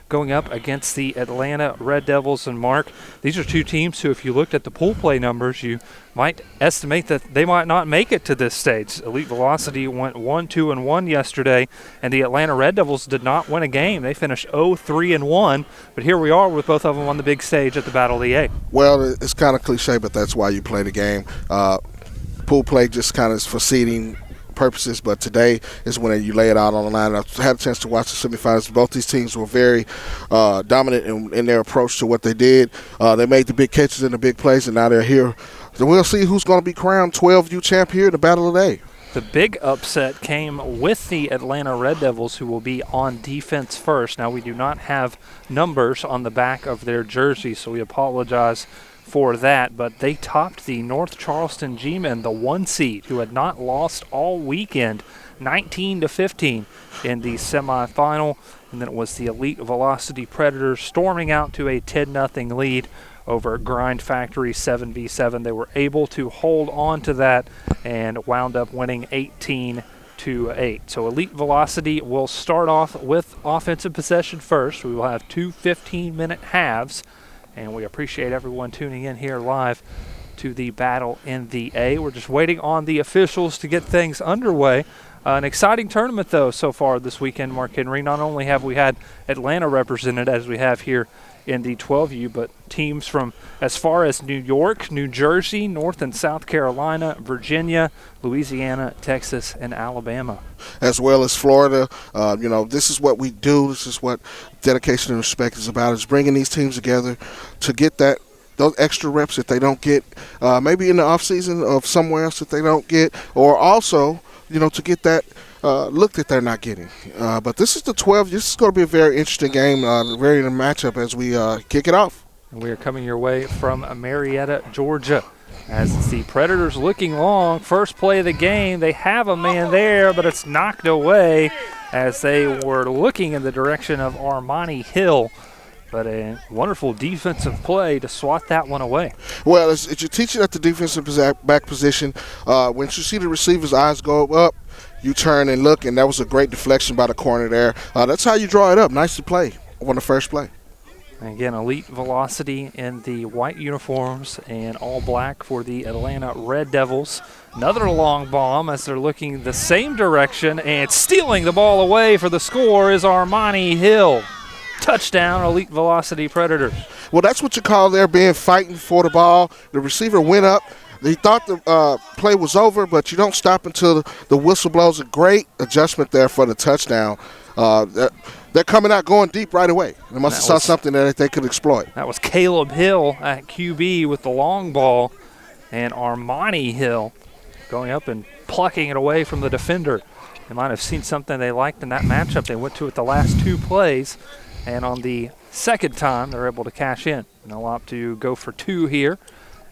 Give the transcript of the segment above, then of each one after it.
going up against the Atlanta Red Devils. And Mark, these are two teams who, if you looked at the pool play numbers, you might estimate that they might not make it to this stage. Elite Velocity went 1-2-1 yesterday, and the Atlanta Red Devils did not win a game. They finished 0-3-1, but here we are with both of them on the big stage at the Battle of the A. Well, it's kind of cliche, but that's why you play the game. Pool play just kind of is for seeding purposes, but today is when you lay it out on the line. I had a chance to watch the semifinals. Both these teams were very dominant in their approach to what they did. They made the big catches and the big plays, and now they're here. So we'll see who's going to be crowned 12U champ here in the Battle of the Day. The big upset came with the Atlanta Red Devils, who will be on defense first. Now, we do not have numbers on the back of their jerseys, so we apologize for that, but they topped the North Charleston G-Men, the 1 seed, who had not lost all weekend, 19-15 in the semifinal. And then it was the Elite Velocity Predators storming out to a 10-0 lead over Grind Factory 7v7. They were able to hold on to that and wound up winning 18-8. So Elite Velocity will start off with offensive possession first. We will have two 15-minute halves. And we appreciate everyone tuning in here live to the Battle in the A. We're just waiting on the officials to get things underway. An exciting tournament, though, so far this weekend, Mark Henry. Not only have we had Atlanta represented as we have here in the 12U, but teams from as far as New York, New Jersey, North and South Carolina, Virginia, Louisiana, Texas, and Alabama. As well as Florida. This is what we do. This is what dedication and respect is about, is bringing these teams together to get those extra reps that they don't get maybe in the offseason of somewhere else that they don't get, or also, to get that look that they're not getting. But this is the 12. This is going to be a very interesting game, very interesting matchup as we kick it off. And we are coming your way from Marietta, Georgia, as the Predators looking long. First play of the game, they have a man there, but it's knocked away as they were looking in the direction of Armani Hill. But a wonderful defensive play to swat that one away. Well, as you teach it at the defensive back position, once you see the receiver's eyes go up, you turn and look, and that was a great deflection by the corner there. That's how you draw it up. Nice to play on the first play. And again, Elite Velocity in the white uniforms and all black for the Atlanta Red Devils. Another long bomb as they're looking the same direction, and stealing the ball away for the score is Armani Hill. Touchdown, Elite Velocity Predators. Well, that's what you call there being fighting for the ball. The receiver went up. He thought the play was over, but you don't stop until the whistle blows. A great adjustment there for the touchdown. They're coming out going deep right away. They must have saw something that they could exploit. That was Caleb Hill at QB with the long ball, and Armani Hill going up and plucking it away from the defender. They might have seen something they liked in that matchup. They went to it the last two plays, and on the second time they're able to cash in. And they'll opt to go for two here.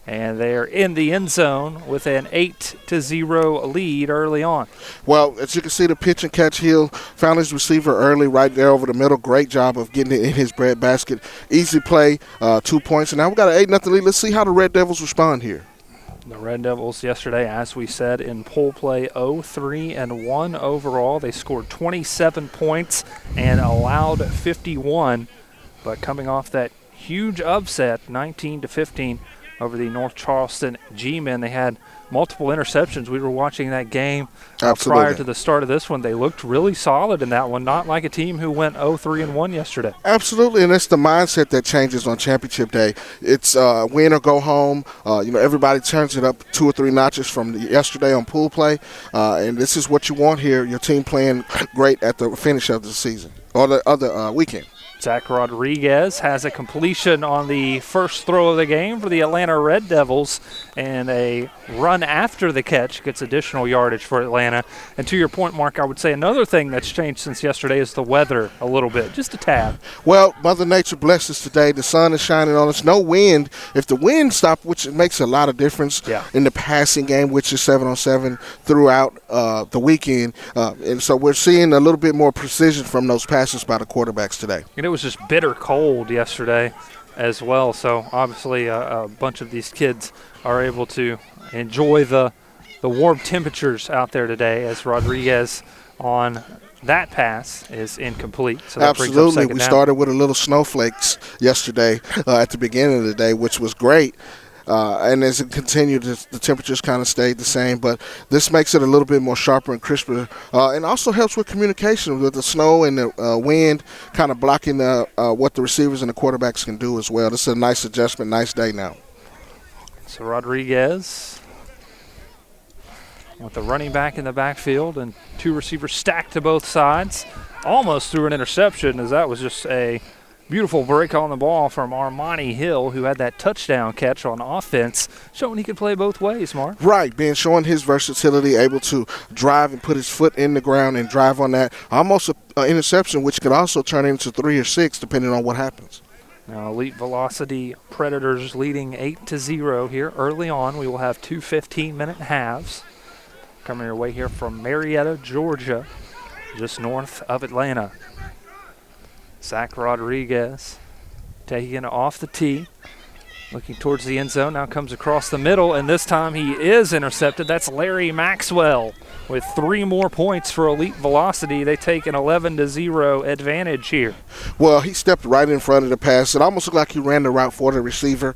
And they're in the end zone with an 8-0 lead early on. Well, as you can see, the pitch and catch, Hill found his receiver early right there over the middle. Great job of getting it in his bread basket. Easy play, 2 points. And now we got an 8-0 lead. Let's see how the Red Devils respond here. The Red Devils yesterday, as we said, in pool play 0-3-1 overall. They scored 27 points and allowed 51. But coming off that huge upset, 19-15, over the North Charleston G-Men. They had multiple interceptions. We were watching that game prior to the start of this one. They looked really solid in that one, not like a team who went 0-3-1 yesterday. Absolutely, and it's the mindset that changes on championship day. It's win or go home. Everybody turns it up 2 or 3 notches from yesterday on pool play, and this is what you want here, your team playing great at the finish of the season or the other weekend. Zach Rodriguez has a completion on the first throw of the game for the Atlanta Red Devils, and a run after the catch gets additional yardage for Atlanta. And to your point, Mark, I would say another thing that's changed since yesterday is the weather a little bit, just a tad. Well, Mother Nature blessed us today. The sun is shining on us. No wind. If the wind stopped, which makes a lot of difference in the passing game, which is 7-on-7 throughout the weekend. And so we're seeing a little bit more precision from those passes by the quarterbacks today. It was just bitter cold yesterday as well, so obviously a bunch of these kids are able to enjoy the warm temperatures out there today, as Rodriguez on that pass is incomplete. So that brings up Absolutely. second We down. started with a little snowflakes yesterday at the beginning of the day, which was great. And as it continued, the temperatures kind of stayed the same. But this makes it a little bit more sharper and crisper, and also helps with communication with the snow and the wind kind of blocking what the receivers and the quarterbacks can do as well. This is a nice adjustment, nice day now. So Rodriguez with the running back in the backfield and two receivers stacked to both sides. Almost threw an interception, as that was just a beautiful break on the ball from Armani Hill, who had that touchdown catch on offense, showing he could play both ways, Mark. Right, Ben, showing his versatility, able to drive and put his foot in the ground and drive on that. Almost an interception, which could also turn into 3 or 6, depending on what happens. Now, Elite Velocity Predators leading 8-0 here early on. We will have 2 15-minute halves coming your way here from Marietta, Georgia, just north of Atlanta. Zach Rodriguez taking it off the tee, looking towards the end zone. Now comes across the middle, and this time he is intercepted. That's Larry Maxwell with 3 more points for Elite Velocity. They take an 11-0 advantage here. Well, he stepped right in front of the pass. It almost looked like he ran the route for the receiver.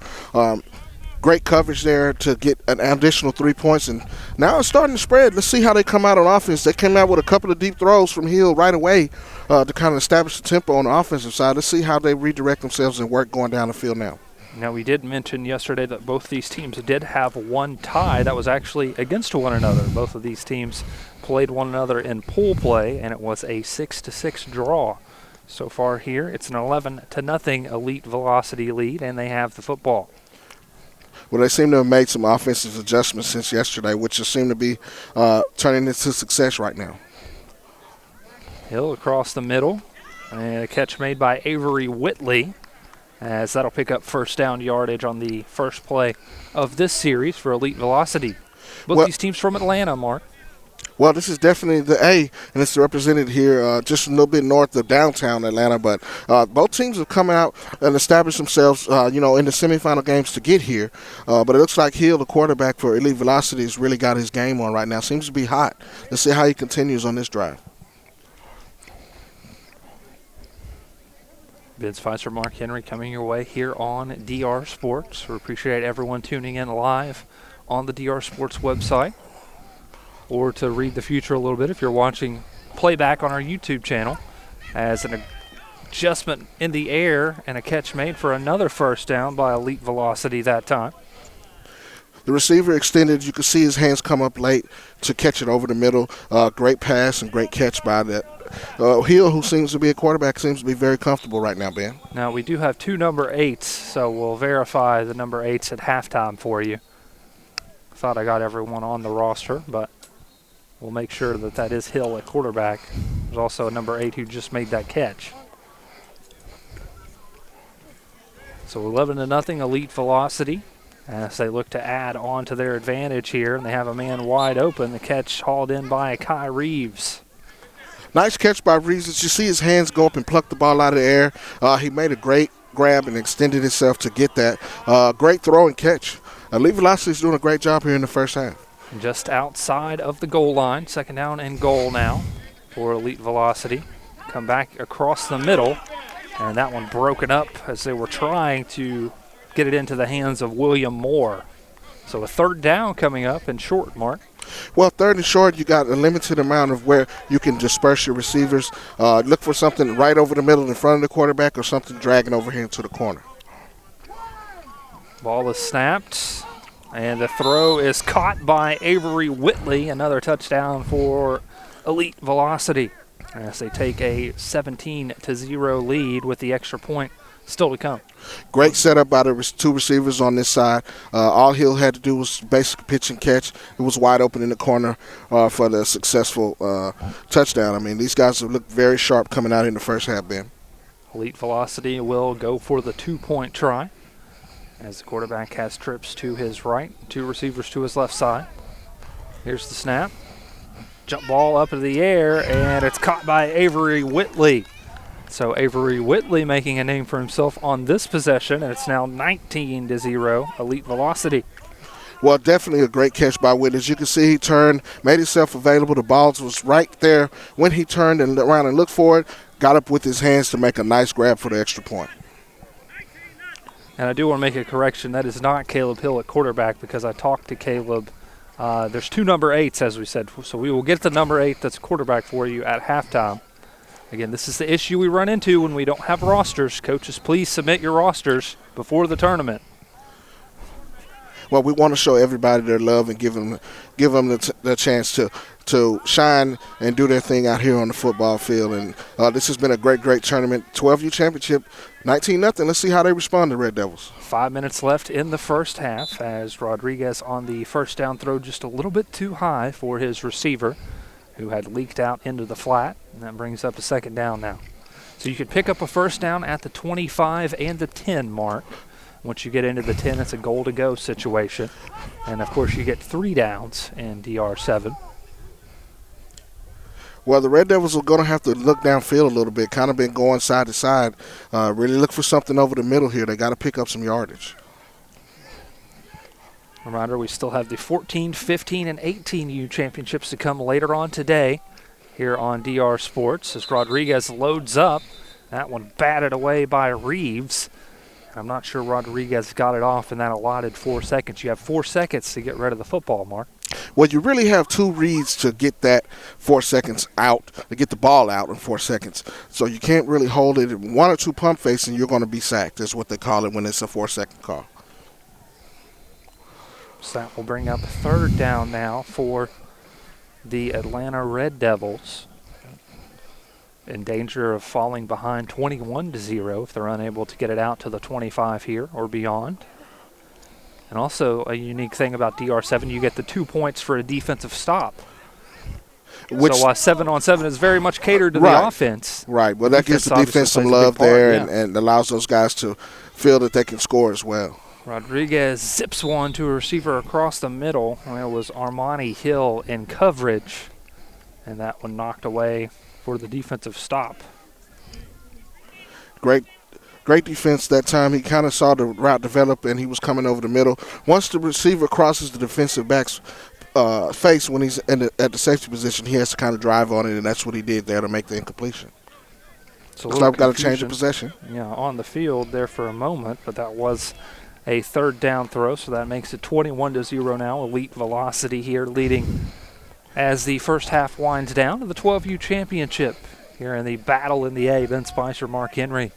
Great coverage there to get an additional 3 points, and now it's starting to spread. Let's see how they come out on offense. They came out with a couple of deep throws from Hill right away to kind of establish the tempo on the offensive side. Let's see how they redirect themselves and work going down the field now. Now, we did mention yesterday that both these teams did have one tie that was actually against one another. Both of these teams played one another in pool play, and it was a 6-6 draw. So far here, it's an 11-0 Elite Velocity lead, and they have the football. Well, they seem to have made some offensive adjustments since yesterday, which just seem to be turning into success right now. Hill across the middle, and a catch made by Avery Whitley, as that'll pick up first down yardage on the first play of this series for Elite Velocity. Both these teams from Atlanta, Mark. Well, this is definitely the A, and it's represented here just a little bit north of downtown Atlanta. But both teams have come out and established themselves, in the semifinal games to get here. But it looks like Hill, the quarterback for Elite Velocity, has really got his game on right now. Seems to be hot. Let's see how he continues on this drive. Ben Spicer, Mark Henry coming your way here on DR Sports. We appreciate everyone tuning in live on the DR Sports website, or to read the future a little bit if you're watching playback on our YouTube channel, as an adjustment in the air and a catch made for another first down by Elite Velocity that time. The receiver extended. You could see his hands come up late to catch it over the middle. Great pass and great catch by that. Hill, who seems to be a quarterback, seems to be very comfortable right now, Ben. Now, we do have 2 number 8s, so we'll verify the number 8s at halftime for you. Thought I got everyone on the roster, but we'll make sure that that is Hill at quarterback. There's also a number 8 who just made that catch. So 11-0 Elite Velocity as they look to add on to their advantage here, and they have a man wide open. The catch hauled in by Kai Reeves. Nice catch by Reeves. As you see his hands go up and pluck the ball out of the air. He made a great grab and extended himself to get that. Great throw and catch. Elite Velocity is doing a great job here in the first half. Just outside of the goal line, second down and goal now for Elite Velocity. Come back across the middle, and that one broken up as they were trying to get it into the hands of William Moore. So a third down coming up and short, Mark. Well, third and short, you got a limited amount of where you can disperse your receivers. Look for something right over the middle in front of the quarterback or something dragging over here into the corner. Ball is snapped, and the throw is caught by Avery Whitley. Another touchdown for Elite Velocity as they take a 17-0 lead with the extra point still to come. Great setup by the 2 receivers on this side. All Hill had to do was basic pitch and catch. It was wide open in the corner for the successful touchdown. I mean, these guys have looked very sharp coming out in the first half, Ben. Elite Velocity will go for the 2-point try as the quarterback has trips to his right, 2 receivers to his left side. Here's the snap. Jump ball up in the air, and it's caught by Avery Whitley. So Avery Whitley making a name for himself on this possession, and it's now 19-0 Elite Velocity. Well, definitely a great catch by Whit. As you can see, he turned, made himself available. The ball was right there when he turned and around and looked for it, got up with his hands to make a nice grab for the extra point. And I do want to make a correction. That is not Caleb Hill at quarterback because I talked to Caleb. There's 2 number 8s, as we said. So we will get the number 8 that's quarterback for you at halftime. Again, this is the issue we run into when we don't have rosters. Coaches, please submit your rosters before the tournament. Well, we want to show everybody their love and give them the chance to shine and do their thing out here on the football field. And this has been a great tournament. 12U championship, 19-0. Let's see how they respond to Red Devils. 5 minutes left in the first half as Rodriguez on the first down throw just a little bit too high for his receiver who had leaked out into the flat. And that brings up a second down now. So you could pick up a first down at the 25 and the 10 mark. Once you get into the 10, it's a goal-to-go situation. And, of course, you get 3 downs in DR7. Well, the Red Devils are going to have to look downfield a little bit, kind of been going side to side. Really look for something over the middle here. They got to pick up some yardage. Reminder, we still have the 14, 15, and 18U championships to come later on today here on DR Sports as Rodriguez loads up. That one batted away by Reeves. I'm not sure Rodriguez got it off in that allotted 4 seconds. You have 4 seconds to get rid of the football, Mark. Well, you really have 2 reads to get that 4 seconds out, to get the ball out in 4 seconds. So you can't really hold it. 1 or 2 pump fakes and you're going to be sacked. That's what they call it when it's a 4-second call. So that will bring up 3rd down now for the Atlanta Red Devils. In danger of falling behind 21-0 if they're unable to get it out to the 25 here or beyond. And also a unique thing about DR7, you get the 2 points for a defensive stop. So 7-on-7 is very much catered to the offense. Right, well, that gives the defense some love there and allows those guys to feel that they can score as well. Rodriguez zips one to a receiver across the middle. And it was Armani Hill in coverage. And that one knocked away for the defensive stop. Great defense that time. He kind of saw the route develop, and he was coming over the middle. Once the receiver crosses the defensive back's face when he's at the safety position, he has to kind of drive on it, and that's what he did there to make the incompletion. So we've got to change the possession. Yeah, on the field there for a moment, but that was a 3rd down throw, so that makes it 21-0 now. Elite Velocity here leading as the first half winds down to the 12U championship here in the battle in the A. Ben Spicer, Mark Henry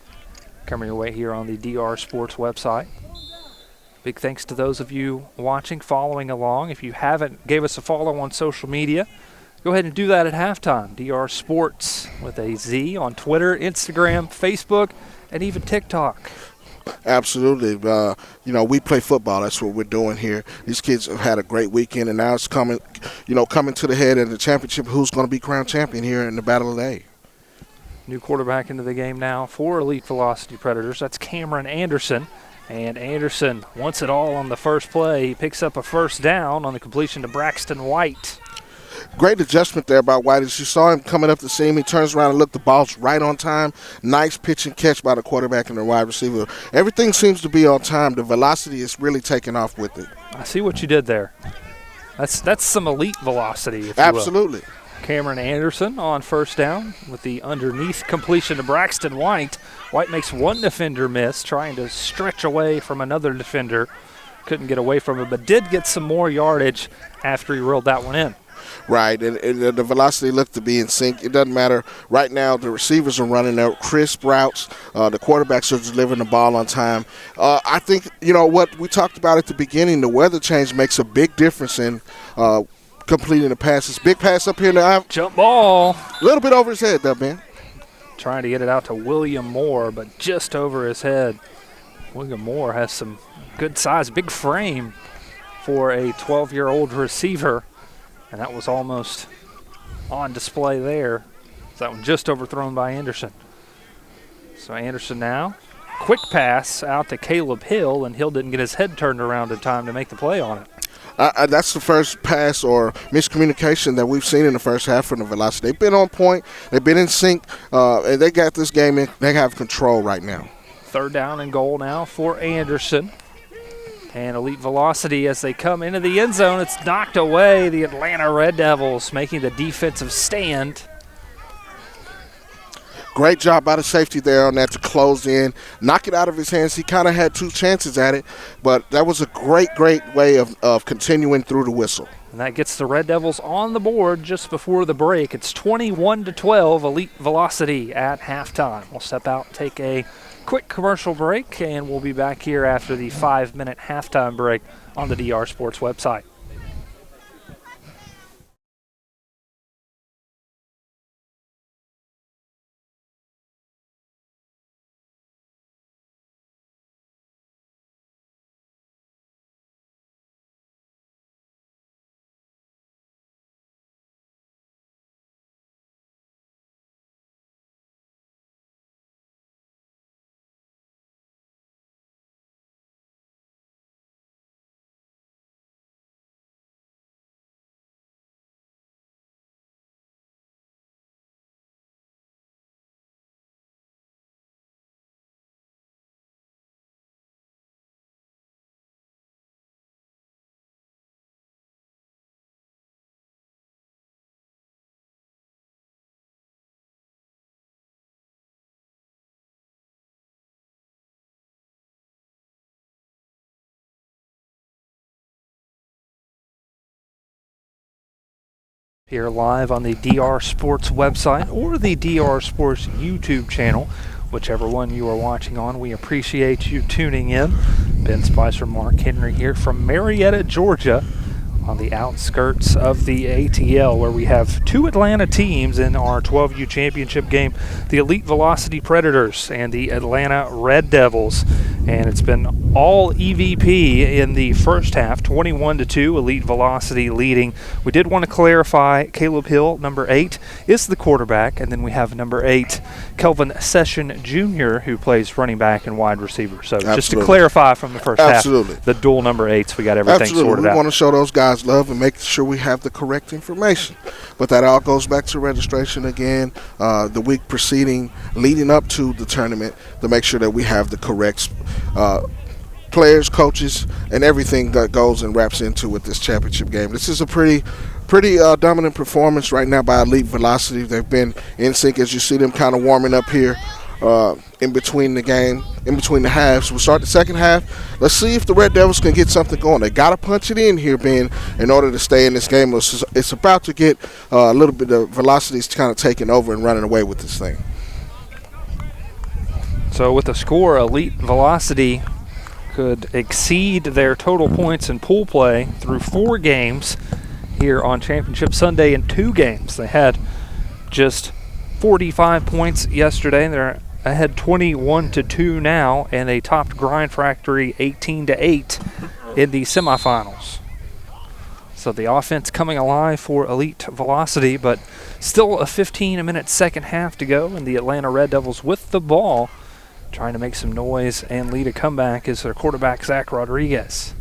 coming your way here on the DR Sports website. Big thanks to those of you watching, following along. If you haven't gave us a follow on social media, go ahead and do that at halftime. DR Sports with a Z on Twitter, Instagram, Facebook, and even TikTok. Absolutely. We play football. That's what we're doing here. These kids have had a great weekend, and now it's coming to the head of the championship. Who's going to be crowned champion here in the Battle of the A? New quarterback into the game now for Elite Velocity Predators. That's Cameron Anderson. And Anderson wants it all on the first play. He picks up a first down on the completion to Braxton White. Great adjustment there by White. As you saw him coming up the seam, he turns around and look, the ball's right on time. Nice pitch and catch by the quarterback and the wide receiver. Everything seems to be on time. The velocity is really taking off with it. I see what you did there. That's some elite velocity, if Absolutely. You will. Cameron Anderson on first down with the underneath completion to Braxton White. White makes one defender miss, trying to stretch away from another defender. Couldn't get away from it, but did get some more yardage after he rolled that one in. Right, and the velocity looked to be in sync. It doesn't matter. Right now, the receivers are running their crisp routes. The quarterbacks are delivering the ball on time. I think, what we talked about at the beginning, the weather change makes a big difference in completing the passes. Big pass up here now. Jump ball. A little bit over his head, though, man. Trying to get it out to William Moore, but just over his head. William Moore has some good size, big frame for a 12-year-old receiver. And that was almost on display there. So that one just overthrown by Anderson. So Anderson now, quick pass out to Caleb Hill, and Hill didn't get his head turned around in time to make the play on it. That's the first pass or miscommunication that we've seen in the first half from the velocity. They've been on point. They've been in sync. And they got this game in. They have control right now. 3rd down and goal now for Anderson. And Elite Velocity, as they come into the end zone, it's knocked away. The Atlanta Red Devils making the defensive stand. Great job by the safety there on that to close in, knock it out of his hands. He kind of had 2 chances at it, but that was a great way of continuing through the whistle. And that gets the Red Devils on the board just before the break. It's 21-12, Elite Velocity at halftime. We'll step out, take a quick commercial break, and we'll be back here after the 5-minute halftime break on the DR Sports website. Here live on the DR Sports website or the DR Sports YouTube channel, whichever one you are watching on. We appreciate you tuning in. Ben Spicer, Mark Henry here from Marietta, Georgia, on the outskirts of the ATL, where we have 2 Atlanta teams in our 12U championship game, the Elite Velocity Predators and the Atlanta Red Devils. And it's been all EVP in the first half, 21-2, Elite Velocity leading. We did want to clarify, Caleb Hill, number 8, is the quarterback, and then we have number 8, Kelvin Session Jr., who plays running back and wide receiver. So just to clarify from the first half, the dual number 8s, we got everything sorted out. We want to show those guys love and make sure we have the correct information. But that all goes back to registration again, the week preceding, leading up to the tournament, to make sure that we have the correct players, coaches, and everything that goes and wraps into with this championship game. This is a pretty dominant performance right now by Elite Velocity. They've been in sync as you see them kind of warming up here in between the game, in between the halves. We'll start the second half. Let's see if the Red Devils can get something going. They got to punch it in here, Ben, in order to stay in this game. It's about to get a little bit of velocities kind of taking over and running away with this thing. So with the score, Elite Velocity could exceed their total points in pool play through 4 games here on Championship Sunday in 2 games. They had just 45 points yesterday. They're ahead 21-2 now, and they topped Grind Factory 18-8 in the semifinals. So the offense coming alive for Elite Velocity, but still a 15-minute second half to go, and the Atlanta Red Devils with the ball, trying to make some noise and lead a comeback is their quarterback, Zach Rodriguez.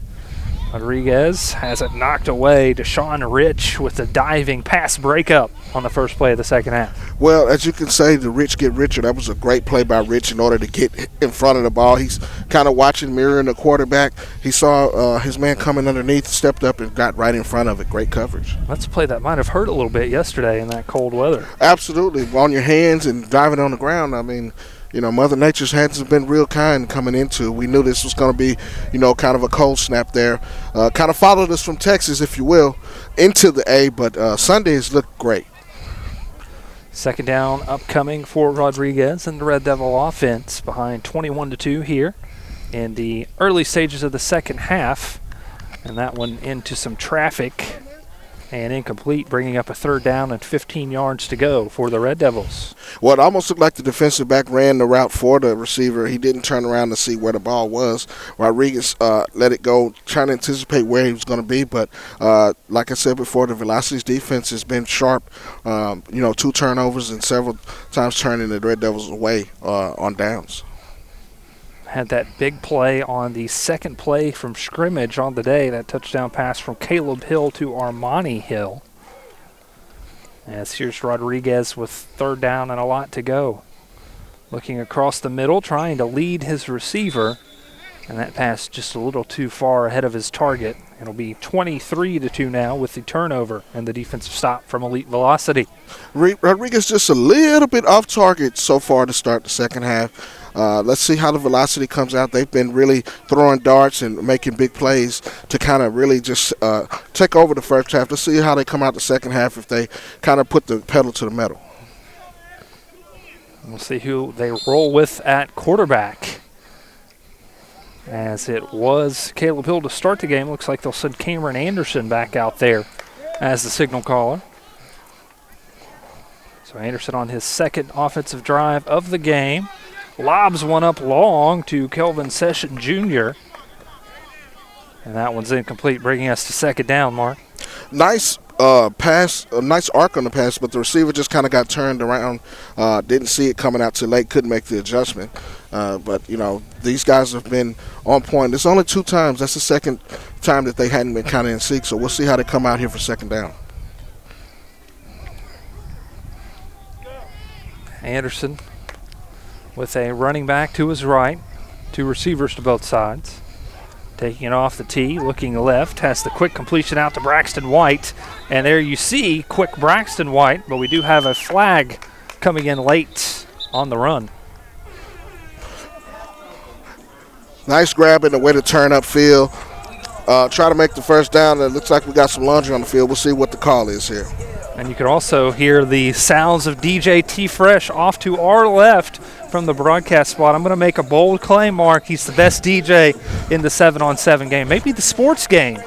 Rodriguez has it knocked away. Deshaun Rich with a diving pass breakup on the first play of the second half. Well, as you can say, the Rich get richer. That was a great play by Rich in order to get in front of the ball. He's kind of watching, mirroring the quarterback. He saw his man coming underneath, stepped up, and got right in front of it. Great coverage. That's a play that might have hurt a little bit yesterday in that cold weather. Absolutely. On your hands and diving on the ground. I mean, you know, Mother Nature's hasn't been real kind coming into. We knew this was going to be, you know, kind of a cold snap there. Kind of followed us from Texas, if you will, into the A, but Sundays looked great. Second down upcoming for Rodriguez and the Red Devil offense, behind 21-2 here in the early stages of the second half. And that one into some traffic and incomplete, bringing up a third down and 15 yards to go for the Red Devils. Well, it almost looked like the defensive back ran the route for the receiver. He didn't turn around to see where the ball was. Rodriguez let it go, trying to anticipate where he was going to be. But like I said before, the Velocity's defense has been sharp. 2 turnovers and several times turning the Red Devils away on downs. Had that big play on the second play from scrimmage on the day, that touchdown pass from Caleb Hill to Armani Hill. As here's Rodriguez with third down and a lot to go. Looking across the middle, trying to lead his receiver. And that pass just a little too far ahead of his target. It'll be 23-2 now with the turnover and the defensive stop from Elite Velocity. Rodriguez just a little bit off target so far to start the second half. Let's see how the velocity comes out. They've been really throwing darts and making big plays to kind of really just take over the first half. Let's see how they come out the second half if they kind of put the pedal to the metal. We'll see who they roll with at quarterback. As it was Caleb Hill to start the game, looks like they'll send Cameron Anderson back out there as the signal caller. So Anderson on his second offensive drive of the game. Lobs one up long to Kelvin Session Jr. And that one's incomplete, bringing us to second down, Mark. Nice pass, a nice arc on the pass, but the receiver just kind of got turned around. Didn't see it coming out too late, couldn't make the adjustment. But, you know, these guys have been on point. It's only 2 times. That's the second time that they hadn't been kind of in sync, so we'll see how they come out here for second down. Anderson with a running back to his right, 2 receivers to both sides. Taking it off the tee, looking left, has the quick completion out to Braxton White. And there you see quick Braxton White, but we do have a flag coming in late on the run. Nice grab and the way to turn upfield. Try to make the first down. It looks like we got some laundry on the field. We'll see what the call is here. And you can also hear the sounds of DJ T-Fresh off to our left from the broadcast spot. I'm going to make a bold claim, Mark. He's the best DJ in the 7-on-7 game, maybe the sports game.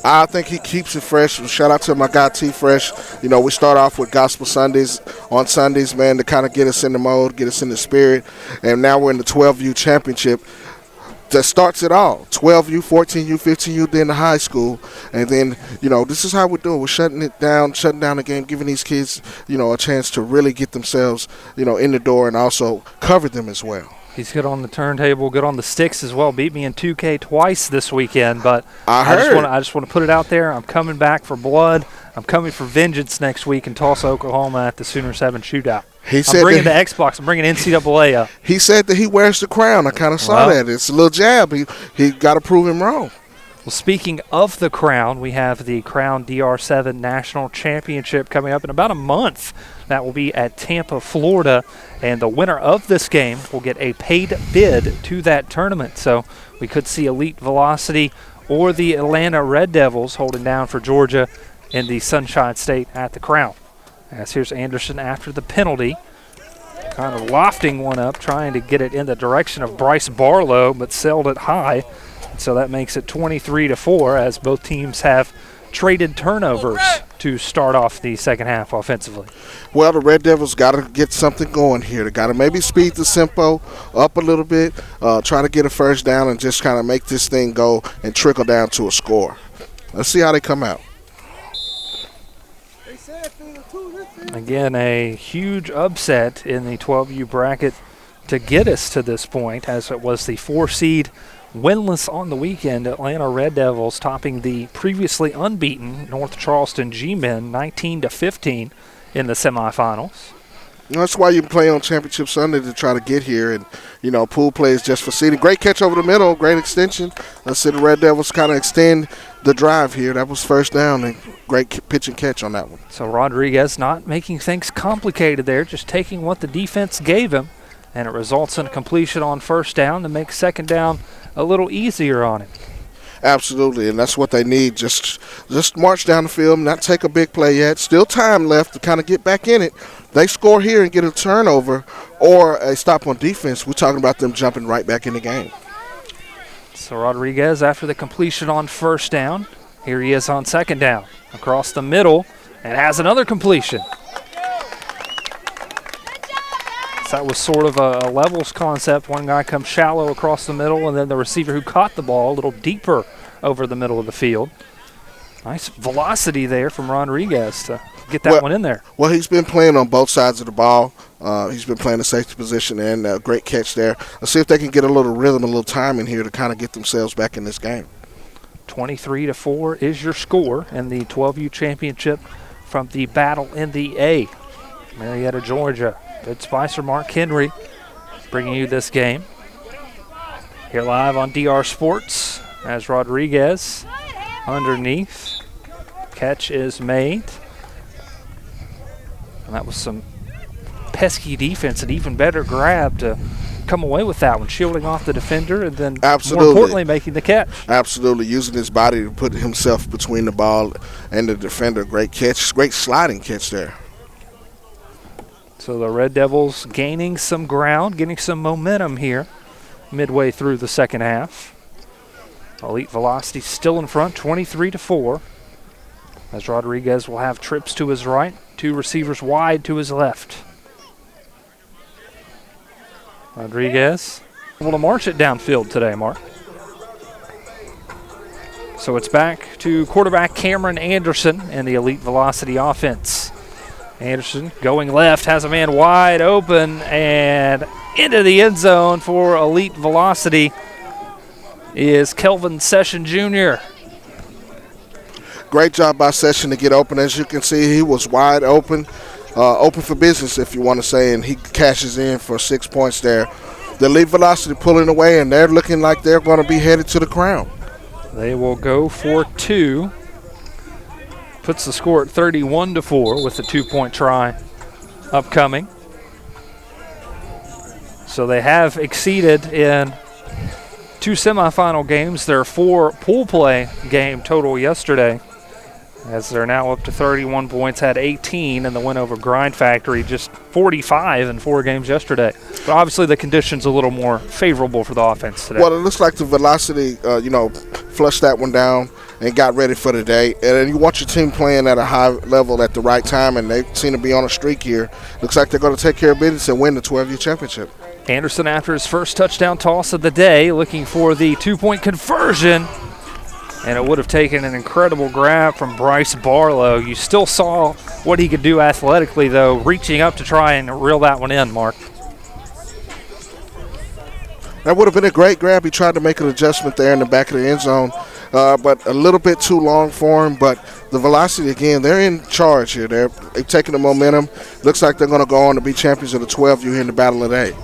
I think he keeps it fresh. Shout out to my guy T-Fresh. You know, we start off with Gospel Sundays on Sundays, man, to kind of get us in the mode, get us in the spirit. And now we're in the 12U championship. That starts it all. 12U, 14U, 15U, then the high school. And then, you know, this is how we do it. We're shutting down the game, giving these kids, you know, a chance to really get themselves, you know, in the door and also cover them as well. He's good on the turntable, good on the sticks as well. Beat me in 2K twice this weekend, but I just want to put it out there. I'm coming back for blood. I'm coming for vengeance next week in Tulsa, Oklahoma at the Sooner 7 shootout. I'm bringing the Xbox. I'm bringing NCAA up. He said that he wears the crown. I kind of saw that. It's a little jab. He got to prove him wrong. Well, speaking of the crown, we have the Crown DR7 National Championship coming up in about a month. That will be at Tampa, Florida, and the winner of this game will get a paid bid to that tournament. So we could see Elite Velocity or the Atlanta Red Devils holding down for Georgia in the Sunshine State at the Crown. As here's Anderson after the penalty, kind of lofting one up, trying to get it in the direction of Bryce Barlow, but sailed it high. So that makes it 23-4 as both teams have traded turnovers to start off the second half offensively. Well, the Red Devils got to get something going here. They got to maybe speed the tempo up a little bit, try to get a first down and just kind of make this thing go and trickle down to a score. Let's see how they come out. Again, a huge upset in the 12U bracket to get us to this point, as it was the 4-seed winless on the weekend Atlanta Red Devils topping the previously unbeaten North Charleston G-Men 19-15 in the semifinals. That's why you play on Championship Sunday, to try to get here. And, you know, pool play is just for seeding. Great catch over the middle, great extension. Let's see the Red Devils kind of extend the drive here. That was first down, and great pitch and catch on that one. So Rodriguez not making things complicated there, just taking what the defense gave him, and it results in a completion on first down to make second down a little easier on him. Absolutely, and that's what they need. Just march down the field, not take a big play yet. Still time left to kind of get back in it. They score here and get a turnover or a stop on defense, we're talking about them jumping right back in the game. So Rodriguez after the completion on first down. Here he is on second down. Across the middle and has another completion. So that was sort of a levels concept. One guy comes shallow across the middle, and then the receiver who caught the ball a little deeper over the middle of the field. Nice velocity there from Rodriguez to get that one in there. Well, he's been playing on both sides of the ball. He's been playing the safety position, and a great catch there. Let's see if they can get a little rhythm, a little time in here to kind of get themselves back in this game. 23-4 is your score in the 12U championship from the battle in the A. Marietta, Georgia. Ed Spicer, Mark Henry bringing you this game. Here live on DR Sports as Rodriguez underneath. Catch is made. And that was some pesky defense, an even better grab to come away with that one, shielding off the defender and then more importantly making the catch. Absolutely, using his body to put himself between the ball and the defender. Great catch, great sliding catch there. So the Red Devils gaining some ground, getting some momentum here midway through the second half. Elite Velocity still in front, 23-4. As Rodriguez will have trips to his right, two receivers wide to his left. Rodriguez able to march it downfield today, Mark. So it's back to quarterback Cameron Anderson and the Elite Velocity offense. Anderson going left, has a man wide open, and into the end zone for Elite Velocity is Kelvin Session Jr. Great job by Session to get open. As you can see, he was wide open, open for business, if you want to say, and he cashes in for 6 points there. The Elite Velocity pulling away, and they're looking like they're going to be headed to the crown. They will go for two. Puts the score at 31-4 with the 2-point try upcoming. So they have exceeded in two semifinal games, their 4 pool play game total yesterday, as they're now up to 31 points, had 18 in the win over Grind Factory, just 45 in 4 games yesterday. But obviously the conditions a little more favorable for the offense today. Well, it looks like the Velocity, flushed that one down and got ready for the day. And then you want your team playing at a high level at the right time, and they seem to be on a streak here. Looks like they're going to take care of business and win the 12U championship. Anderson, after his first touchdown toss of the day, looking for the 2-point conversion. And it would have taken an incredible grab from Bryce Barlow. You still saw what he could do athletically, though, reaching up to try and reel that one in, Mark. That would have been a great grab. He tried to make an adjustment there in the back of the end zone, but a little bit too long for him. But the Velocity, again, they're in charge here. They've taken the momentum. Looks like they're going to go on to be champions of the 12U here in the Battle of the Day.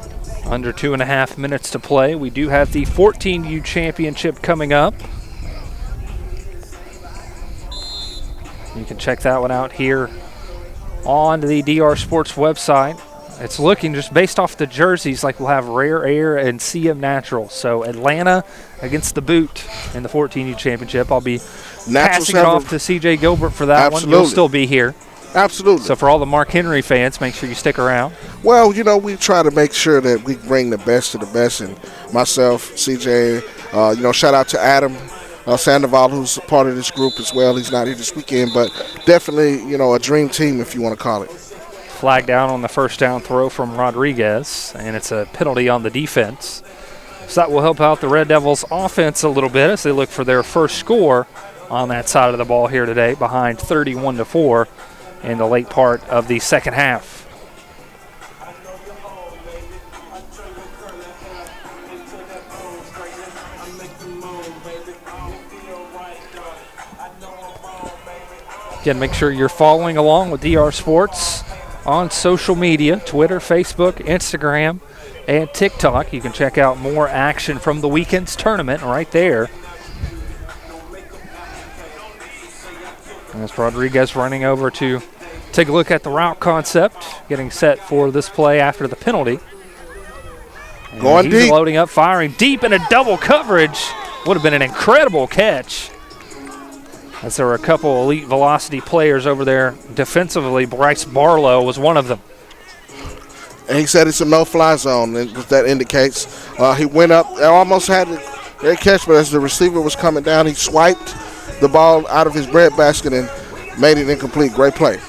Under 2.5 minutes to play. We do have the 14U championship coming up. You can check that one out here on the DR Sports website. It's looking, just based off the jerseys, like we'll have Rare Air and CM Natural. So Atlanta against the Boot in the 14U championship. I'll be passing it off to CJ Gilbert for that one. You'll still be here. Absolutely. So for all the Mark Henry fans, make sure you stick around. Well, we try to make sure that we bring the best of the best. And myself, CJ, shout out to Adam Sandoval, who's part of this group as well. He's not here this weekend, but definitely, a dream team, if you want to call it. Flag down on the first down throw from Rodriguez, and it's a penalty on the defense. So that will help out the Red Devils offense a little bit as they look for their first score on that side of the ball here today, behind 31-4 in the late part of the second half. Again, make sure you're following along with DR Sports on social media, Twitter, Facebook, Instagram, and TikTok. You can check out more action from the weekend's tournament right there. As Rodriguez running over to take a look at the route concept, getting set for this play after the penalty. And going he's deep. Loading up, firing deep into double coverage. Would have been an incredible catch, as there were a couple Elite Velocity players over there defensively. Bryce Barlow was one of them. And he said it's a no-fly zone, and what that indicates. He went up, almost had a great catch, but as the receiver was coming down, he swiped the ball out of his breadbasket and made it incomplete. Great play.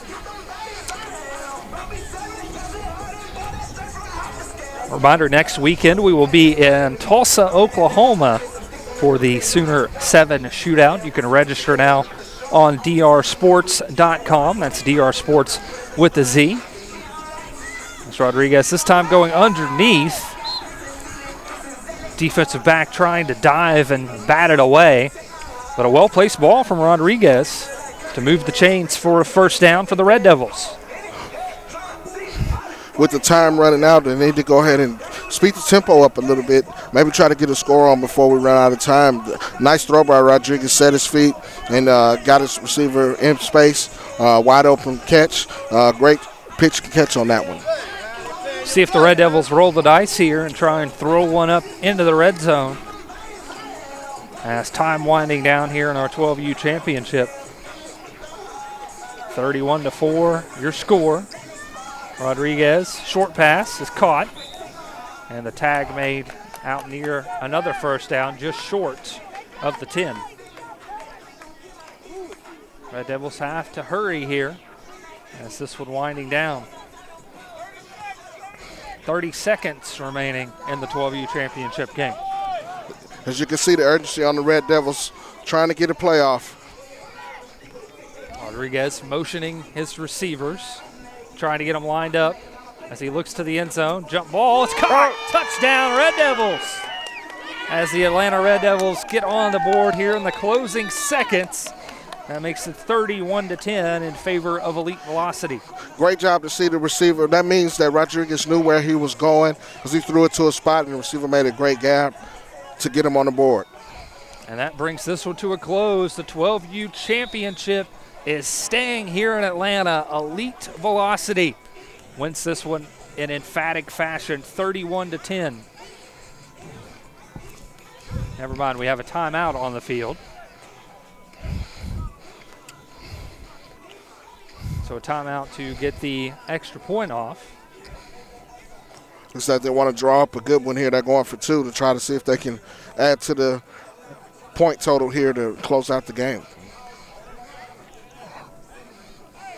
Reminder, next weekend we will be in Tulsa, Oklahoma for the Sooner 7 shootout. You can register now on drsports.com. That's DR Sports with the Z. That's Rodriguez this time going underneath. Defensive back trying to dive and bat it away. But a well-placed ball from Rodriguez to move the chains for a first down for the Red Devils. With the time running out, they need to go ahead and speed the tempo up a little bit, maybe try to get a score on before we run out of time. Nice throw by Rodriguez, set his feet, and got his receiver in space. Wide open catch. Great pitch catch on that one. See if the Red Devils roll the dice here and try and throw one up into the red zone. As time winding down here in our 12U championship. 31-4, your score. Rodriguez, short pass is caught. And the tag made out near another first down, just short of the 10. Red Devils have to hurry here as this one winding down. 30 seconds remaining in the 12U championship game. As you can see, the urgency on the Red Devils trying to get a playoff. Rodriguez motioning his receivers, trying to get them lined up as he looks to the end zone. Jump ball, it's caught. Touchdown, Red Devils. As the Atlanta Red Devils get on the board here in the closing seconds. That makes it 31-10 in favor of Elite Velocity. Great job to see the receiver. That means that Rodriguez knew where he was going because he threw it to a spot and the receiver made a great gap to get him on the board. And that brings this one to a close. The 12U championship is staying here in Atlanta. Elite Velocity wins this one in emphatic fashion, 31-10. Never mind, we have a timeout on the field. So a timeout to get the extra point off. Looks like they want to draw up a good one here. They're going for 2 to try to see if they can add to the point total here to close out the game.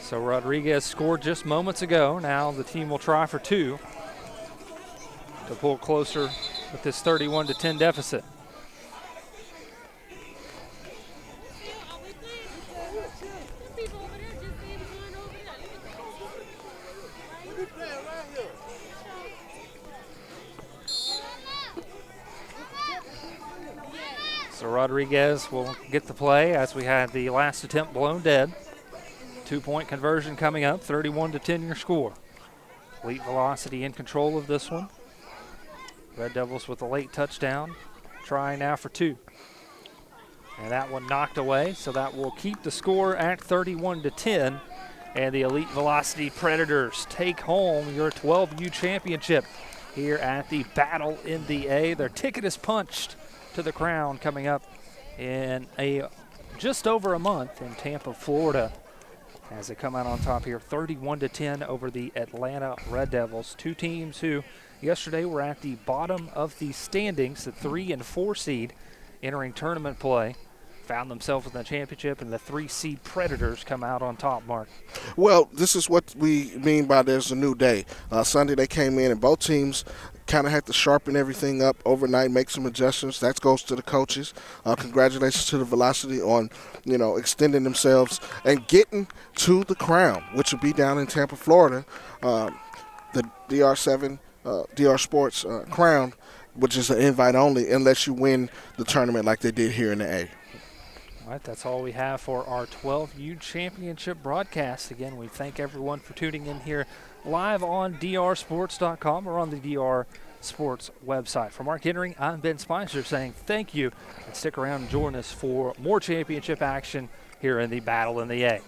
So Rodriguez scored just moments ago. Now the team will try for 2 to pull closer with this 31-10 deficit. So Rodriguez will get the play as we had the last attempt blown dead. 2-point conversion coming up, 31-10 your score. Elite Velocity in control of this one. Red Devils with a late touchdown, trying now for 2. And that one knocked away, so that will keep the score at 31-10. And the Elite Velocity Predators take home your 12U championship here at the Battle in the A. Their ticket is punched to the crown coming up in just over a month in Tampa, Florida, as they come out on top here, 31-10 over the Atlanta Red Devils. 2 teams who yesterday were at the bottom of the standings, the 3 and 4 seed entering tournament play, found themselves in the championship, and the 3 seed Predators come out on top, Mark. Well, this is what we mean by there's a new day. Sunday they came in and both teams kind of had to sharpen everything up overnight, make some adjustments. That goes to the coaches. Congratulations to the Velocity on, extending themselves and getting to the crown, which will be down in Tampa, Florida. The DR7, DR Sports crown, which is an invite only unless you win the tournament like they did here in the A. All right, that's all we have for our 12U championship broadcast. Again, we thank everyone for tuning in here live on drsports.com or on the DR Sports website. For Mark Henry, I'm Ben Spicer saying thank you, and stick around and join us for more championship action here in the Battle in the A.